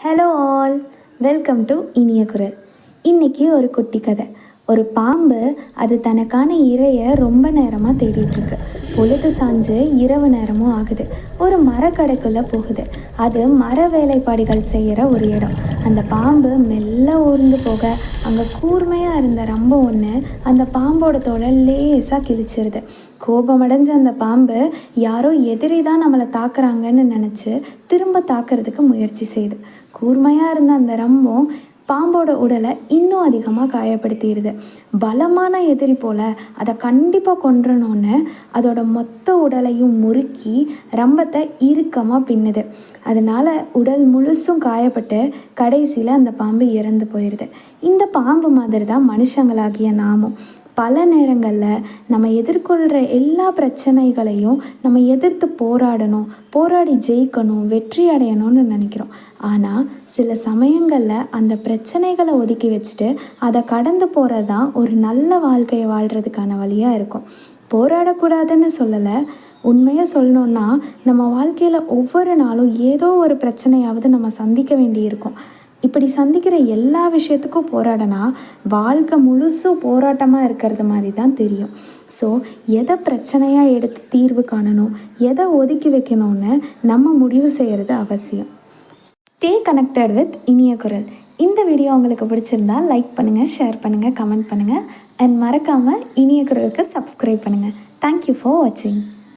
Hello all, welcome to இனிய குரல். இன்றைக்கி ஒரு குட்டி கதை. ஒரு பாம்பு அது தனக்கான இரையை ரொம்ப நேரமாக தேடிட்டுருக்கு. பொழுது சாஞ்சு இரவு நேரமும் ஆகுது. ஒரு மரக்கடைக்குள்ளே போகுது. அது மர வேலைப்பாடுகள் செய்கிற ஒரு இடம். அந்த பாம்பு மெல்ல ஊர்ந்து போக அங்கே கூர்மையாக இருந்த ரம்பம் ஒன்று அந்த பாம்போட தோலை லேசாக கிழிச்சிருது. கோபமடைஞ்ச அந்த பாம்பு யாரோ எதிரி தான் நம்மளை தாக்குறாங்கன்னு நினச்சி திரும்ப தாக்கிறதுக்கு முயற்சி செய்யுது. கூர்மையாக இருந்த அந்த ரம்பம் பாம்போட உடலை இன்னும் அதிகமாக காயப்படுத்திடுது. பலமான எதிரி போல் அதை கண்டிப்பாக கொன்றணும்னு அதோட மொத்த உடலையும் முறுக்கி ரம்பத்தை இறுக்கமாக பின்னுது. அதனால் உடல் முழுசும் காயப்பட்டு கடைசியில் அந்த பாம்பு இறந்து போயிடுது. இந்த பாம்பு மாதிரி தான் மனுஷங்களாகிய நாமும் பல நேரங்களில் நம்ம எதிர்கொள்கிற எல்லா பிரச்சனைகளையும் நம்ம எதிர்த்து போராடி ஜெயிக்கணும், வெற்றி அடையணும்னு நினைக்கிறோம். ஆனால் சில சமயங்களில் அந்த பிரச்சனைகளை ஒதுக்கி வச்சுட்டு அதை கடந்து போகிறது தான் ஒரு நல்ல வாழ்க்கையை வாழ்கிறதுக்கான வழியாக இருக்கும். போராடக்கூடாதுன்னு சொல்லலை, உண்மையாக சொல்லணுன்னா நம்ம வாழ்க்கையில் ஒவ்வொரு நாளும் ஏதோ ஒரு பிரச்சனையாவது நம்ம சந்திக்க வேண்டியிருக்கும். இப்படி சந்திக்கிற எல்லா விஷயத்துக்கும் போராடினா வாழ்க்கை முழுசும் போராட்டமாக இருக்கிறது மாதிரி தான் தெரியும். ஸோ எதை பிரச்சனையாக எடுத்து தீர்வு காணணும், எதை ஒதுக்கி வைக்கணும்னு நம்ம முடிவு செய்கிறது அவசியம். ஸ்டே கனெக்டட் வித் இனிய குரல். இந்த வீடியோ உங்களுக்கு பிடிச்சிருந்தா லைக் பண்ணுங்கள், ஷேர் பண்ணுங்கள், கமெண்ட் பண்ணுங்கள் அண்ட் மறக்காமல் இனிய குரலுக்கு சப்ஸ்கிரைப் பண்ணுங்கள். தேங்க்யூ ஃபார் வாட்சிங்.